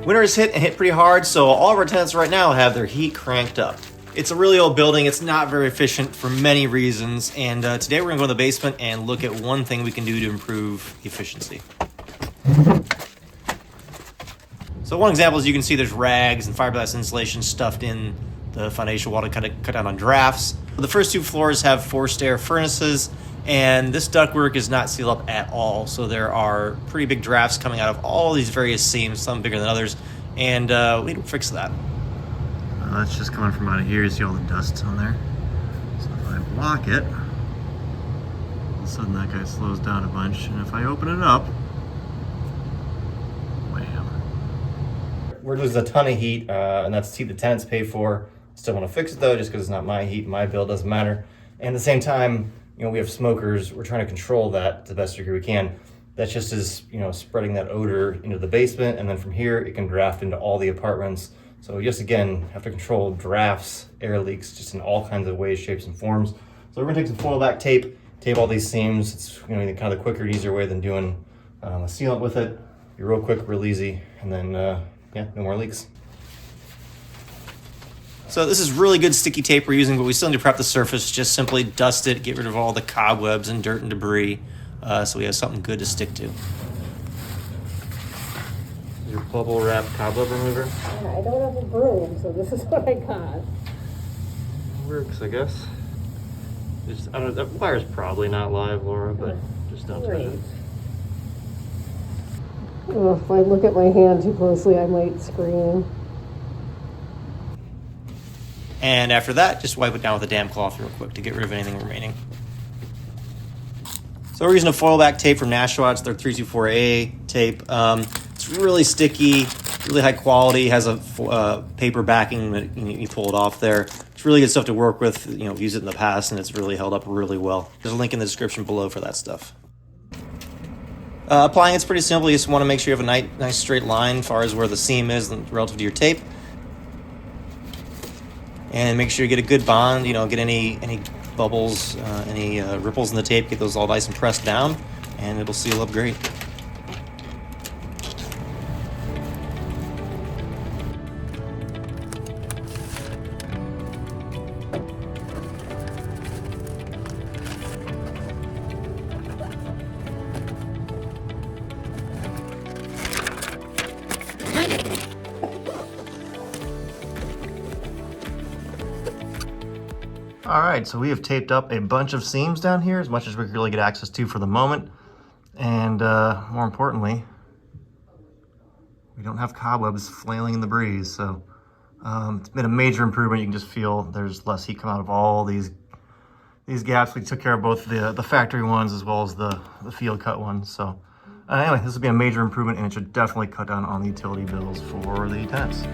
Winter has hit and hit pretty hard, so all of our tenants right now have their heat cranked up. It's a really old building. It's not very efficient for many reasons, and today we're gonna go in the basement and look at one thing we can do to improve efficiency. So one example is you can see there's rags and fiberglass insulation stuffed in the foundation wall to cut down on drafts. The first 2 floors have forced air furnaces, and this ductwork is not sealed up at all. So there are pretty big drafts coming out of all these various seams, some bigger than others, and we need to fix that. That's just coming from out of here. You see all the dust on there. So if I block it, all of a sudden that guy slows down a bunch, and if I open it up, we're losing a ton of heat, and that's heat the tenants pay for. Still want to fix it though, just because it's not my heat, my bill, doesn't matter. And at the same time, we have smokers. We're trying to control that to the best degree we can. That just is, spreading that odor into the basement, and then from here it can draft into all the apartments. So just again, have to control drafts, air leaks, just in all kinds of ways, shapes, and forms. So we're gonna take some foil back tape all these seams. It's kind of the quicker and easier way than doing a sealant with it. Be real quick, real easy, and then yeah, no more leaks. So this is really good sticky tape we're using, but we still need to prep the surface. Just simply dust it, get rid of all the cobwebs and dirt and debris, so we have something good to stick to. Your bubble wrap cobweb remover? Yeah, I don't have a broom, so this is what I got. Works, I guess. Just, I don't know, that wire's probably not live, Laura, but just don't touch it. Oh, if I look at my hand too closely, I might scream. And after that, just wipe it down with a damp cloth real quick to get rid of anything remaining. So we're using a foil back tape from Nashua. It's their 324A tape. It's really sticky, really high quality, has a paper backing that you pull it off there. It's really good stuff to work with. I've used it in the past and it's really held up really well. There's a link in the description below for that stuff. Applying it's pretty simple. You just want to make sure you have a nice straight line as far as where the seam is relative to your tape. And make sure you get a good bond, get any bubbles, any ripples in the tape, get those all nice and pressed down, and it'll seal up great. All right, so we have taped up a bunch of seams down here, as much as we can really get access to for the moment. And more importantly, we don't have cobwebs flailing in the breeze. So it's been a major improvement. You can just feel there's less heat come out of all these gaps. We took care of both the factory ones as well as the field cut ones. So anyway, this will be a major improvement, and it should definitely cut down on the utility bills for the tenants.